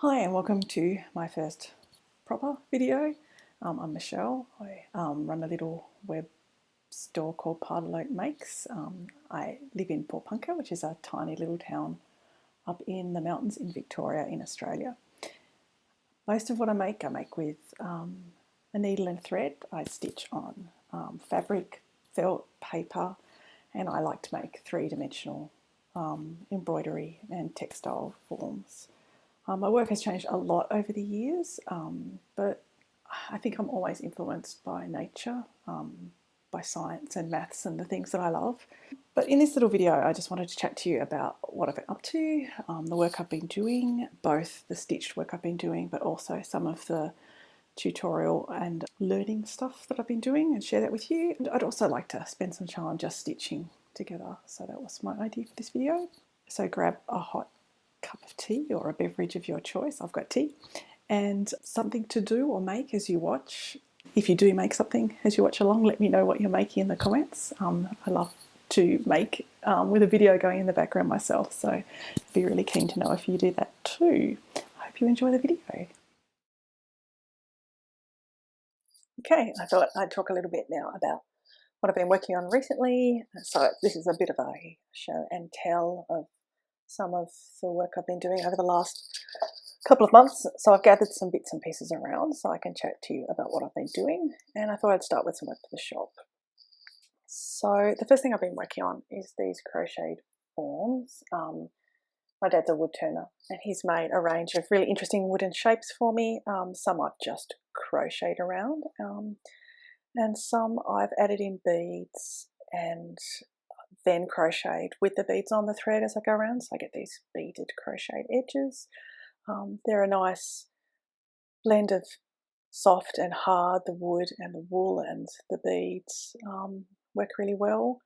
Hi and welcome to my first proper video. I'm Michelle. I run a little web store called Pardalote Makes. I live in Port Punker, which is a tiny little town up in the mountains in Victoria in Australia. Most of what I make with a needle and thread. I stitch on fabric, felt, paper, and I like to make three-dimensional embroidery and textile forms. My work has changed a lot over the years, but I think I'm always influenced by nature, by science and maths and the things that I love. But in this little video, I just wanted to chat to you about what I've been up to, the work I've been doing, both the stitched work I've been doing, but also some of the tutorial and learning stuff that I've been doing and share that with you. And I'd also like to spend some time just stitching together. So that was my idea for this video. So grab a hot cup of tea or a beverage of your choice. I've got tea, and something to do or make as you watch. If you do make something as you watch along, let me know what you're making in the comments. I love to make with a video going in the background myself, so I'd be really keen to know if you do that too. I hope you enjoy the video. Okay, I thought I'd talk a little bit now about what I've been working on recently. So this is a bit of a show and tell of some of the work I've been doing over the last couple of months. So I've gathered some bits and pieces around so I can chat to you about what I've been doing, and I thought I'd start with some work for the shop. So the first thing I've been working on is these crocheted forms. My dad's a wood turner and he's made a range of really interesting wooden shapes for me. Some I've just crocheted around, and some I've added in beads and then crocheted with the beads on the thread as I go around, so I get these beaded crocheted edges. They're a nice blend of soft and hard. The wood and the wool and the beads work really well.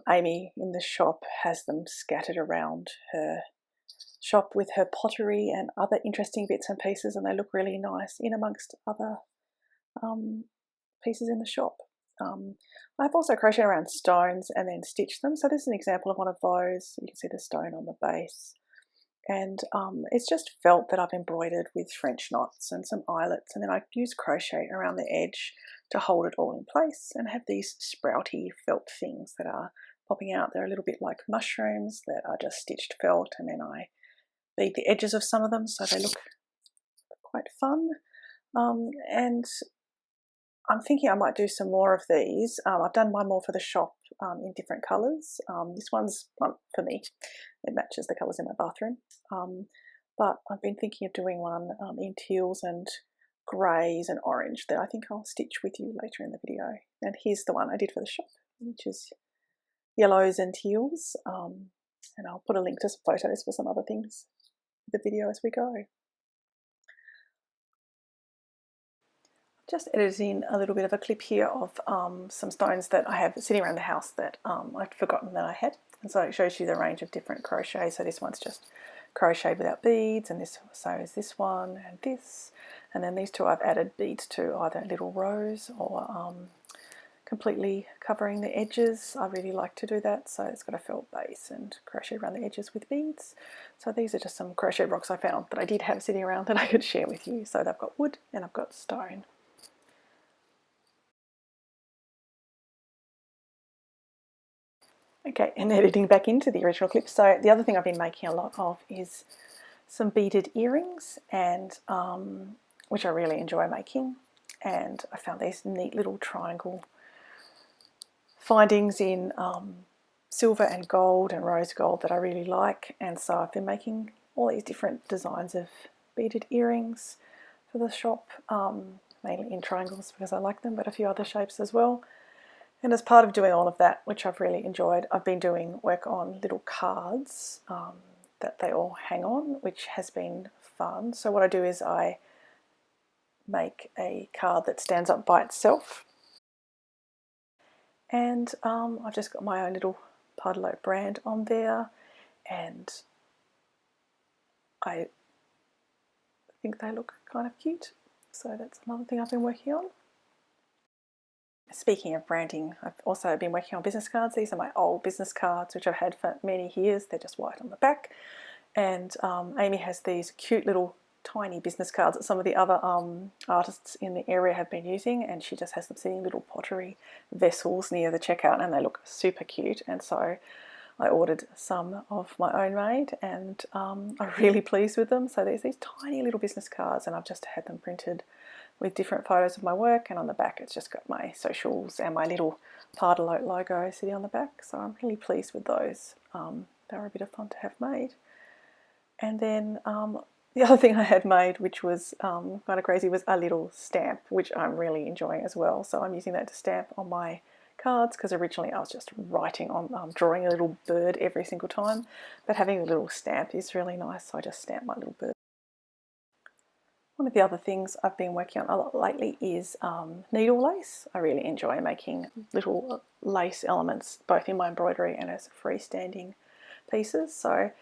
Amy in the shop has them scattered around her shop with her pottery and other interesting bits and pieces, and they look really nice in amongst other pieces in the shop. I've also crocheted around stones and then stitched them. So this is an example of one of those. You can see the stone on the base. And it's just felt that I've embroidered with French knots and some eyelets, and then I use crochet around the edge to hold it all in place and have these sprouty felt things that are popping out. They're a little bit like mushrooms that are just stitched felt, and then I bead the edges of some of them so they look quite fun. And I'm thinking I might do some more of these. I've done one more for the shop in different colours. This one's for me. It matches the colours in my bathroom. But I've been thinking of doing one in teals and greys and orange that I think I'll stitch with you later in the video. And here's the one I did for the shop, which is yellows and teals. And I'll put a link to some photos for some other things in the video as we go. Just editing a little bit of a clip here of some stones that I have sitting around the house that I'd forgotten that I had. And so it shows you the range of different crochets. So this one's just crocheted without beads, and this, so is this one and this. And then these two I've added beads to, either little rows or completely covering the edges. I really like to do that. So it's got a felt base and crochet around the edges with beads. So these are just some crochet rocks I found that I did have sitting around that I could share with you. So they've got wood and I've got stone. Okay, and editing back into the original clip. So the other thing I've been making a lot of is some beaded earrings, and which I really enjoy making. And I found these neat little triangle findings in silver and gold and rose gold that I really like. And so I've been making all these different designs of beaded earrings for the shop, mainly in triangles because I like them, but a few other shapes as well. And as part of doing all of that, which I've really enjoyed, I've been doing work on little cards that they all hang on, which has been fun. So what I do is I make a card that stands up by itself. And I've just got my own little Pardalote brand on there. And I think they look kind of cute. So that's another thing I've been working on. Speaking of branding, I've also been working on business cards. These are my old business cards, which I've had for many years. They're just white on the back. And Amy has these cute little tiny business cards that some of the other artists in the area have been using, and she just has them sitting in little pottery vessels near the checkout, and they look super cute. And so I ordered some of my own made, and I'm really pleased with them. So there's these tiny little business cards, and I've just had them printed with different photos of my work, and on the back it's just got my socials and my little Pardalote logo sitting on the back. So I'm really pleased with those. They were a bit of fun to have made. And then the other thing I had made, which was kind of crazy, was a little stamp, which I'm really enjoying as well. So I'm using that to stamp on my cards, because originally I was just writing on, drawing a little bird every single time, but having a little stamp is really nice, so I just stamp my little bird. One of the other things I've been working on a lot lately is needle lace. I really enjoy making little lace elements, both in my embroidery and as freestanding pieces. So I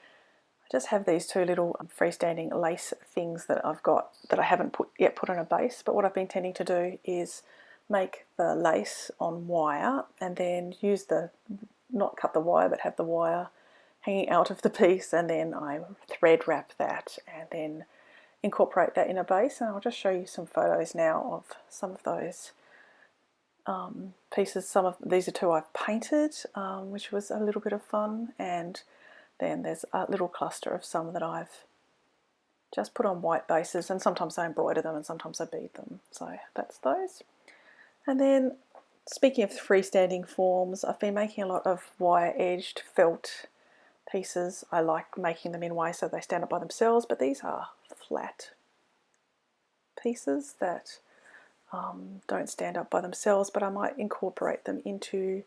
just have these two little freestanding lace things that I've got that I haven't yet put on a base, but what I've been tending to do is make the lace on wire and then use not cut the wire, but have the wire hanging out of the piece, and then I thread wrap that and then incorporate that in a base. And I'll just show you some photos now of some of those pieces. Some of these are two I've painted, which was a little bit of fun, and then there's a little cluster of some that I've just put on white bases, and sometimes I embroider them and sometimes I bead them. So that's those. And then, speaking of freestanding forms, I've been making a lot of wire-edged felt pieces. I like making them in ways so they stand up by themselves, but these are flat pieces that don't stand up by themselves, but I might incorporate them into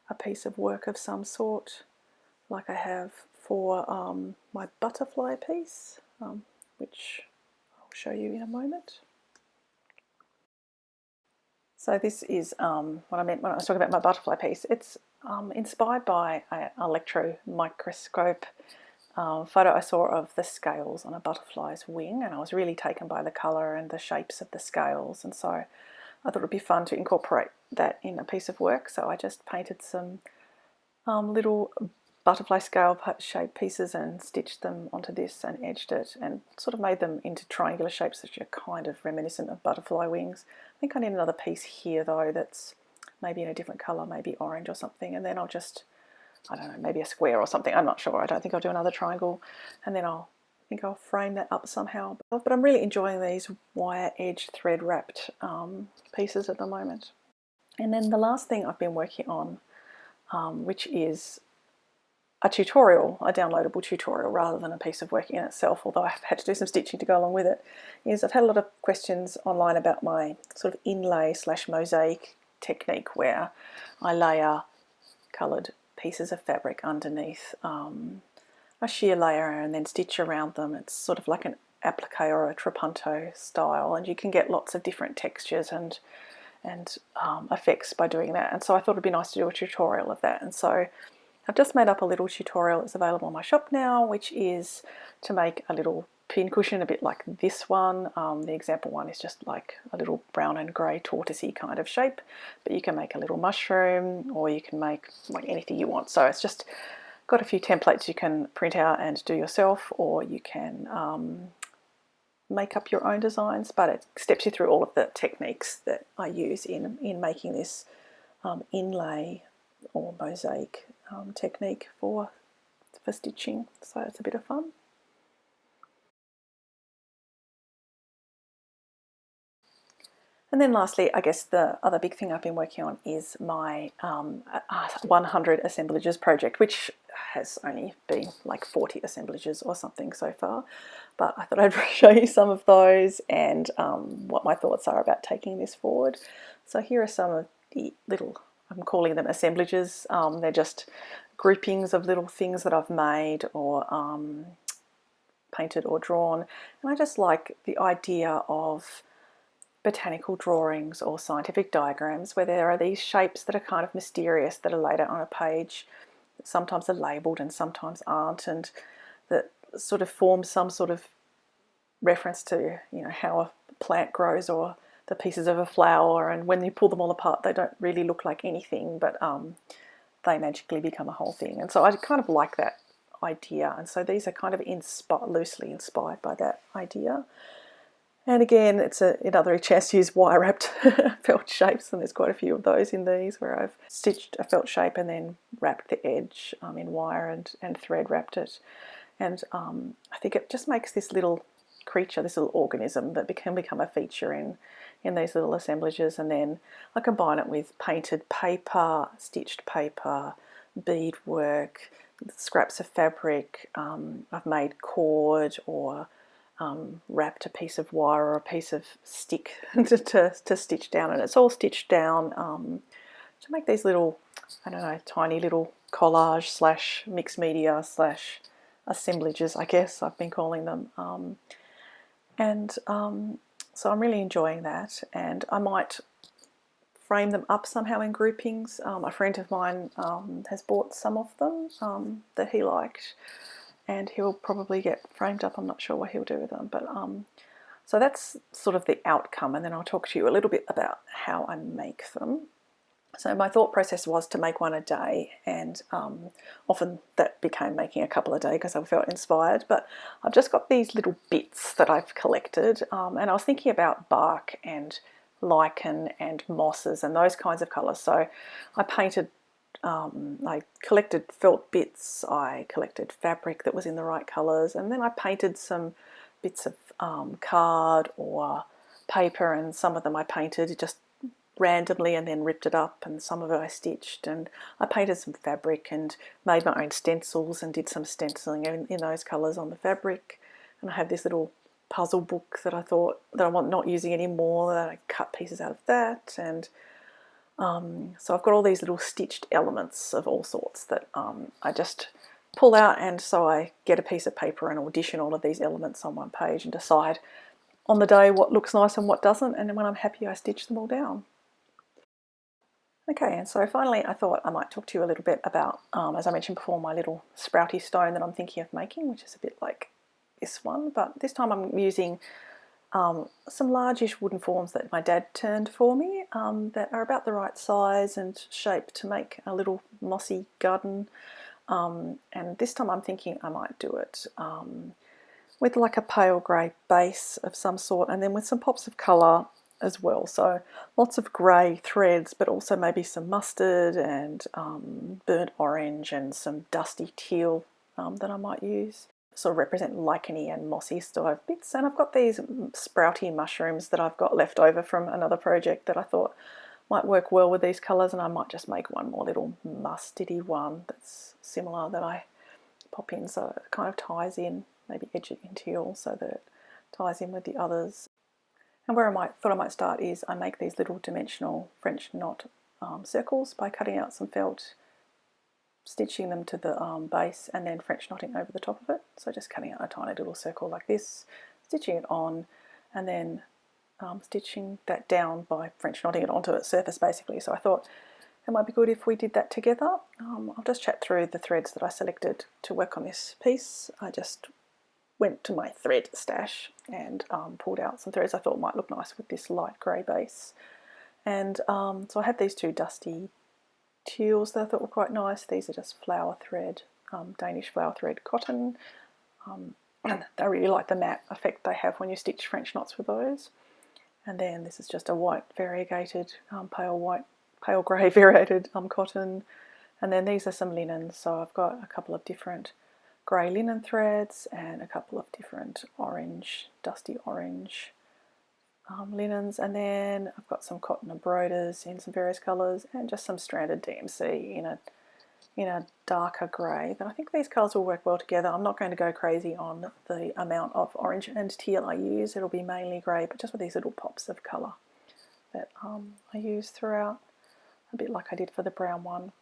a piece of work of some sort, like I have for my butterfly piece, which I'll show you in a moment. So this is what I meant when I was talking about my butterfly piece. It's inspired by an electron microscope photo I saw of the scales on a butterfly's wing, and I was really taken by the colour and the shapes of the scales, and so I thought it would be fun to incorporate that in a piece of work. So I just painted some little butterfly scale shaped pieces and stitched them onto this and edged it and sort of made them into triangular shapes that are kind of reminiscent of butterfly wings. I think I need another piece here though that's maybe in a different colour, maybe orange or something, and then I'll just, I don't know, maybe a square or something, I'm not sure. I don't think I'll do another triangle, and then I think I'll frame that up somehow. But I'm really enjoying these wire edge thread wrapped pieces at the moment. And then the last thing I've been working on, which is a tutorial, a downloadable tutorial rather than a piece of work in itself, although I've had to do some stitching to go along with it, is I've had a lot of questions online about my sort of inlay / mosaic technique, where I layer coloured pieces of fabric underneath a sheer layer and then stitch around them. It's sort of like an applique or a trapunto style, and you can get lots of different textures and effects by doing that. And so I thought it'd be nice to do a tutorial of that, and so I've just made up a little tutorial. It's available on my shop now, which is to make a little pin cushion, a bit like this one. The example one is just like a little brown and grey tortoisey kind of shape, but you can make a little mushroom, or you can make like anything you want. So it's just got a few templates you can print out and do yourself, or you can make up your own designs, but it steps you through all of the techniques that I use in making this inlay or mosaic technique for stitching. So it's a bit of fun. And then lastly, I guess the other big thing I've been working on is my 100 assemblages project, which has only been like 40 assemblages or something so far, but I thought I'd show you some of those and what my thoughts are about taking this forward. So here are some of the little, I'm calling them assemblages. They're just groupings of little things that I've made or painted or drawn, and I just like the idea of botanical drawings or scientific diagrams where there are these shapes that are kind of mysterious that are laid out on a page. Sometimes are labelled and sometimes aren't, and that sort of form some sort of reference to, you know, how a plant grows or the pieces of a flower, and when you pull them all apart they don't really look like anything, but they magically become a whole thing. And so I kind of like that idea, and so these are kind of loosely inspired by that idea. And again, it's another chance to use wire wrapped felt shapes, and there's quite a few of those in these where I've stitched a felt shape and then wrapped the edge in wire and thread wrapped it. And I think it just makes this little creature, this little organism that can become a feature in these little assemblages. And then I combine it with painted paper, stitched paper, beadwork, scraps of fabric. I've made cord or wrapped a piece of wire or a piece of stick to stitch down, and it's all stitched down to make these little, I don't know, tiny little collage slash mixed media slash assemblages, I guess I've been calling them. So I'm really enjoying that, and I might frame them up somehow in groupings. A friend of mine has bought some of them that he liked, and he'll probably get framed up. I'm not sure what he'll do with them, but so that's sort of the outcome, and then I'll talk to you a little bit about how I make them. So my thought process was to make one a day, and often that became making a couple a day because I felt inspired. But I've just got these little bits that I've collected, and I was thinking about bark and lichen and mosses and those kinds of colours. So I painted, I collected felt bits, I collected fabric that was in the right colours, and then I painted some bits of card or paper, and some of them I painted just randomly and then ripped it up, and some of it I stitched, and I painted some fabric and made my own stencils and did some stenciling in those colours on the fabric. And I have this little puzzle book that I thought that I'm not using anymore, that I cut pieces out of that, and so I've got all these little stitched elements of all sorts that I just pull out, and so I get a piece of paper and audition all of these elements on one page and decide on the day what looks nice and what doesn't, and then when I'm happy I stitch them all down. Okay, and so finally I thought I might talk to you a little bit about, as I mentioned before, my little sprouty stone that I'm thinking of making, which is a bit like this one, but this time I'm using some largish wooden forms that my dad turned for me, that are about the right size and shape to make a little mossy garden. And this time I'm thinking I might do it with like a pale grey base of some sort, and then with some pops of colour as well. So lots of grey threads, but also maybe some mustard and burnt orange and some dusty teal that I might use. Sort of represent licheny and mossy style bits. And I've got these sprouty mushrooms that I've got left over from another project that I thought might work well with these colours, and I might just make one more little mustardy one that's similar that I pop in, so it kind of ties in, maybe edge it in teal so that it ties in with the others. And where I thought I might start is I make these little dimensional French knot circles by cutting out some felt, stitching them to the base, and then French knotting over the top of it. So just cutting out a tiny little circle like this, stitching it on, and then stitching that down by French knotting it onto its surface basically. So I thought it might be good if we did that together. I'll just chat through the threads that I selected to work on this piece. I just went to my thread stash and pulled out some threads I thought might look nice with this light grey base. And so I had these two dusty teals that I thought were quite nice. These are just flower thread, Danish flower thread cotton. And I really like the matte effect they have when you stitch French knots with those. And then this is just a white variegated, pale grey variegated cotton. And then these are some linens. So I've got a couple of different grey linen threads and a couple of different orange, dusty orange linens, and then I've got some cotton and broders in some various colours, and just some stranded DMC in a darker grey. But I think these colours will work well together. I'm not going to go crazy on the amount of orange and teal I use. It'll be mainly grey, but just with these little pops of colour that I use throughout, a bit like I did for the brown one.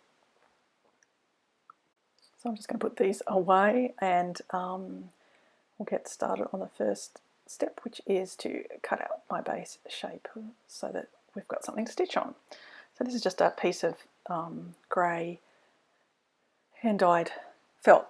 So I'm just going to put these away, and we'll get started on the first step, which is to cut out my base shape so that we've got something to stitch on. So this is just a piece of grey hand-dyed felt,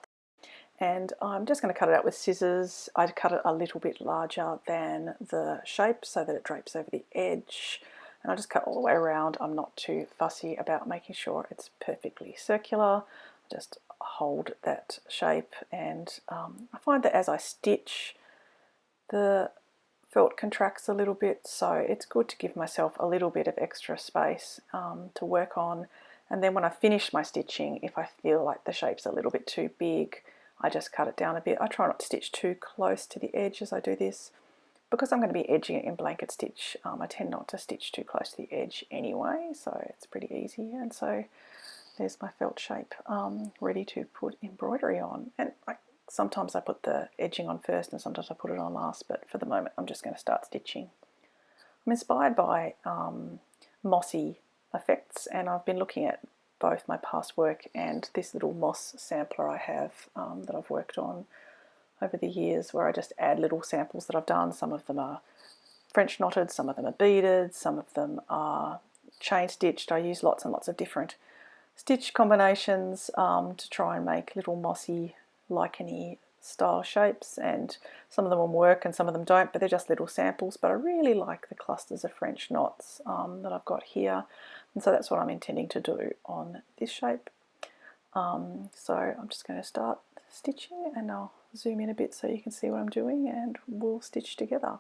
and I'm just going to cut it out with scissors. I cut it a little bit larger than the shape so that it drapes over the edge, and I just cut all the way around. I'm not too fussy about making sure it's perfectly circular. Just hold that shape, and I find that as I stitch, the felt contracts a little bit, so it's good to give myself a little bit of extra space to work on. And then when I finish my stitching, if I feel like the shape's a little bit too big, I just cut it down a bit. I try not to stitch too close to the edge as I do this, because I'm going to be edging it in blanket stitch. I tend not to stitch too close to the edge anyway, so it's pretty easy. And so there's my felt shape ready to put embroidery on. And sometimes I put the edging on first and sometimes I put it on last, but for the moment I'm just going to start stitching. I'm inspired by mossy effects, and I've been looking at both my past work and this little moss sampler I have that I've worked on over the years, where I just add little samples that I've done. Some of them are French knotted, some of them are beaded, some of them are chain stitched. I use lots and lots of different stitch combinations to try and make little mossy licheny style shapes, and some of them will work and some of them don't, but they're just little samples. But I really like the clusters of French knots that I've got here, and so that's what I'm intending to do on this shape. So I'm just going to start stitching, and I'll zoom in a bit so you can see what I'm doing, and we'll stitch together.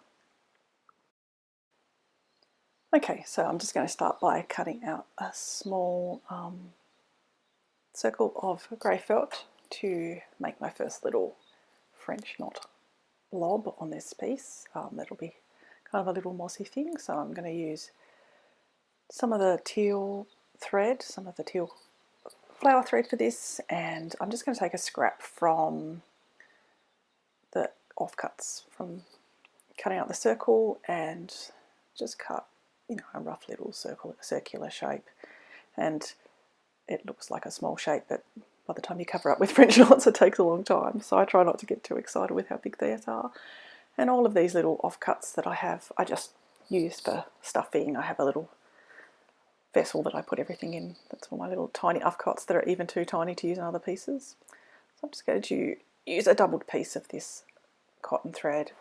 Okay, so I'm just going to start by cutting out a small circle of grey felt to make my first little French knot blob on this piece. That'll be kind of a little mossy thing, so I'm going to use some of the teal thread, some of the teal flower thread for this, and I'm just going to take a scrap from the offcuts from cutting out the circle and just cut, you know, a rough little circular shape. And it looks like a small shape, but by the time you cover up with French knots it takes a long time, so I try not to get too excited with how big these are. And all of these little offcuts that I have, I just use for stuffing. I have a little vessel that I put everything in. That's all my little tiny offcuts that are even too tiny to use in other pieces. So I'm just going to use a doubled piece of this cotton thread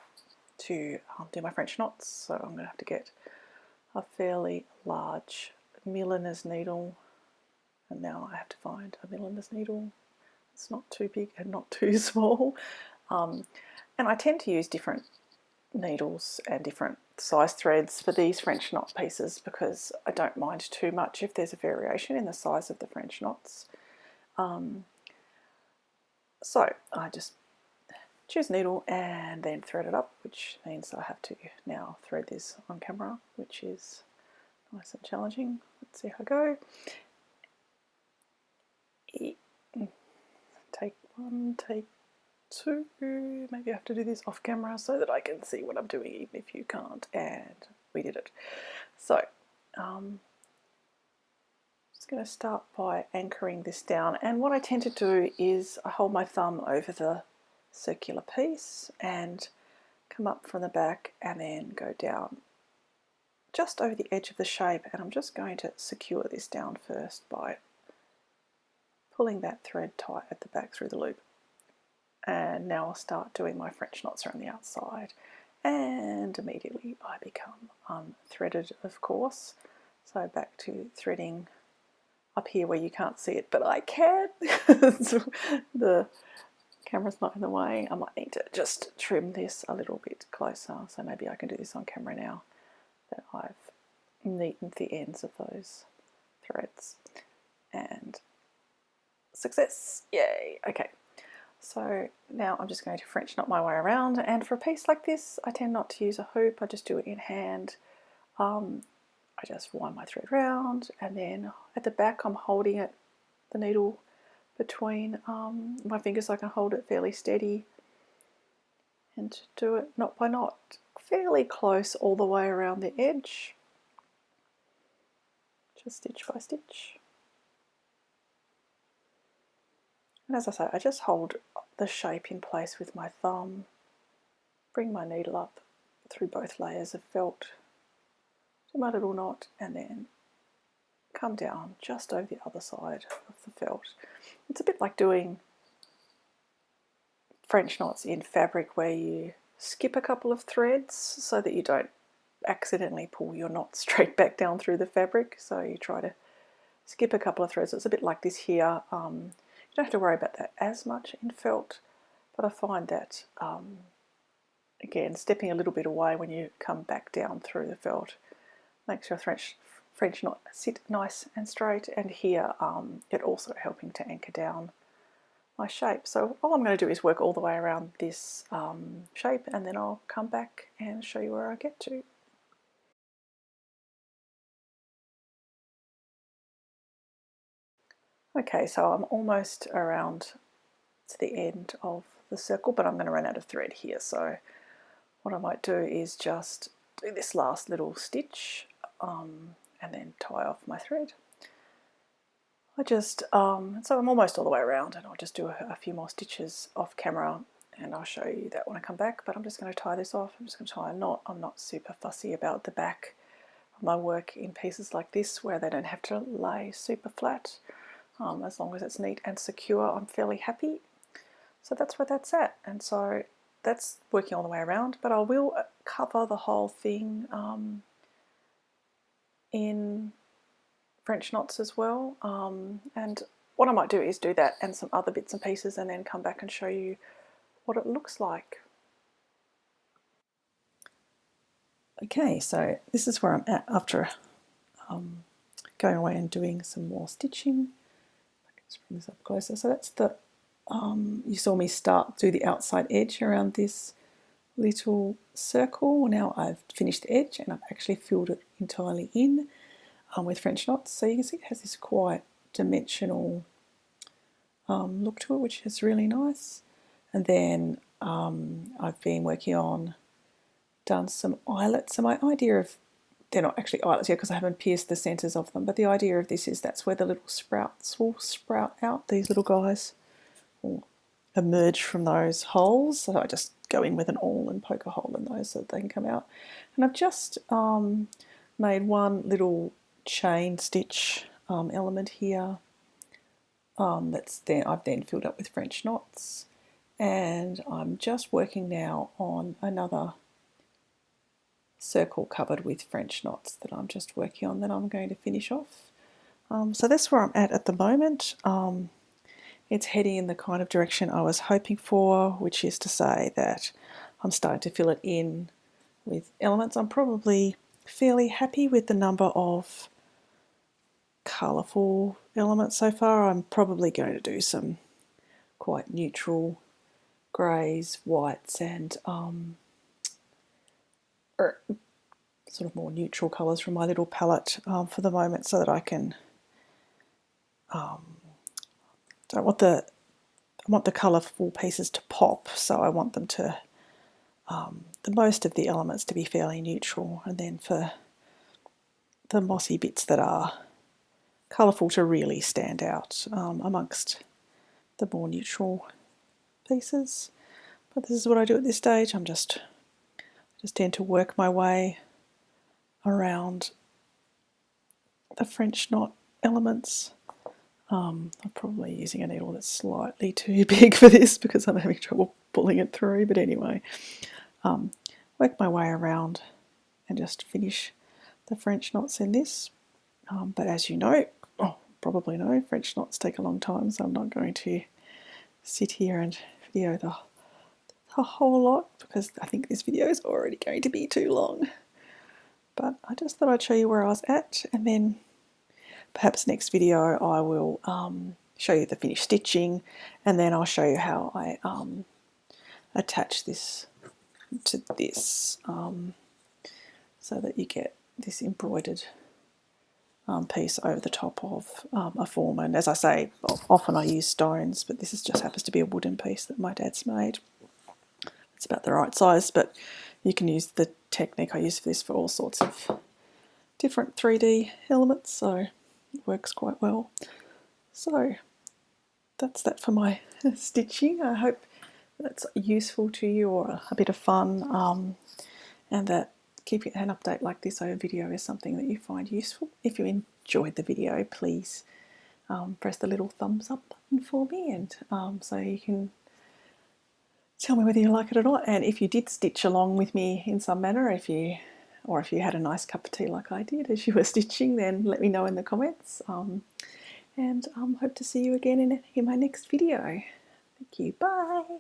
to do my French knots. So I'm going to have to get a fairly large milliner's needle, and now I have to find a milliner's needle. It's not too big and not too small. And I tend to use different needles and different size threads for these French knot pieces, because I don't mind too much if there's a variation in the size of the French knots. So I just choose a needle and then thread it up, which means I have to now thread this on camera, which is nice and challenging. Let's see how I go. Take one, take two. Maybe I have to do this off camera so that I can see what I'm doing, even if you can't. And we did it. So just going to start by anchoring this down, and what I tend to do is I hold my thumb over the circular piece and come up from the back and then go down just over the edge of the shape, and I'm just going to secure this down first by pulling that thread tight at the back through the loop. And now I'll start doing my French knots around the outside, and immediately I become unthreaded, of course. So back to threading up here where you can't see it, but I can. The camera's not in the way. I might need to just trim this a little bit closer, so maybe I can do this on camera now that I've neatened the ends of those threads. And success! Yay! Okay. So now I'm just going to French knot my way around, and for a piece like this I tend not to use a hoop, I just do it in hand. I just wind my thread round, and then at the back I'm holding it, the needle between my fingers so I can hold it fairly steady, and to do it knot by knot fairly close all the way around the edge, just stitch by stitch. And as I say, I just hold the shape in place with my thumb, bring my needle up through both layers of felt to my little knot, and then come down just over the other side of the felt. It's a bit like doing French knots in fabric where you skip a couple of threads so that you don't accidentally pull your knot straight back down through the fabric. So you try to skip a couple of threads. It's a bit like this here. don't have to worry about that as much in felt, but I find that again, stepping a little bit away when you come back down through the felt makes your French knot sit nice and straight, and here it also helping to anchor down my shape. So all I'm going to do is work all the way around this shape, and then I'll come back and show you where I get to. Okay, so I'm almost around to the end of the circle, but I'm going to run out of thread here, so what I might do is just do this last little stitch and then tie off my thread. So I'm almost all the way around, and I'll just do a few more stitches off camera and I'll show you that when I come back, but I'm just going to tie this off. I'm just going to tie a knot. I'm not super fussy about the back of my work in pieces like this where they don't have to lay super flat. As long as it's neat and secure, I'm fairly happy. So that's where that's at, and so that's working all the way around, but I will cover the whole thing in French knots as well, and what I might do is do that and some other bits and pieces and then come back and show you what it looks like. Okay, so this is where I'm at after going away and doing some more stitching. Let's bring this up closer. So that's the you saw me start through the outside edge around this little circle. Now I've finished the edge and I've actually filled it entirely in with French knots. So you can see it has this quite dimensional look to it, which is really nice. And then I've been working on, done some eyelets. So my idea of, they're not actually eyelets yet because I haven't pierced the centres of them, but the idea of this is that's where the little sprouts will sprout out, these little guys will emerge from those holes. So I just go in with an awl and poke a hole in those so that they can come out. And I've just made one little chain stitch element here I've then filled up with French knots, and I'm just working now on another circle covered with French knots that I'm just working on that I'm going to finish off. So that's where I'm at the moment. It's heading in the kind of direction I was hoping for, which is to say that I'm starting to fill it in with elements. I'm probably fairly happy with the number of colourful elements so far. I'm probably going to do some quite neutral greys, whites, and sort of more neutral colours from my little palette for the moment, so that I can I want the colourful pieces to pop, so I want them to the most of the elements to be fairly neutral, and then for the mossy bits that are colourful to really stand out amongst the more neutral pieces. But this is what I do at this stage. I just tend to work my way around the French knot elements. I'm probably using a needle that's slightly too big for this because I'm having trouble pulling it through, but anyway, work my way around and just finish the French knots in this. But as you know, probably know, French knots take a long time, so I'm not going to sit here and video the whole lot because I think this video is already going to be too long. But I just thought I'd show you where I was at, and then perhaps next video I will show you the finished stitching, and then I'll show you how I attach this to this so that you get this embroidered piece over the top of a form. And as I say, often I use stones, but this just happens to be a wooden piece that my dad's made. It's about the right size, but you can use the technique I use for this for all sorts of different 3D elements, so it works quite well. So that's that for my stitching. I hope that's useful to you or a bit of fun, and that keeping an update like this over video is something that you find useful. If you enjoyed the video, please press the little thumbs up button for me, and so you can tell me whether you like it or not. And if you did stitch along with me in some manner, if you had a nice cup of tea like I did as you were stitching, then let me know in the comments. and hope to see you again in my next video. Thank you. Bye.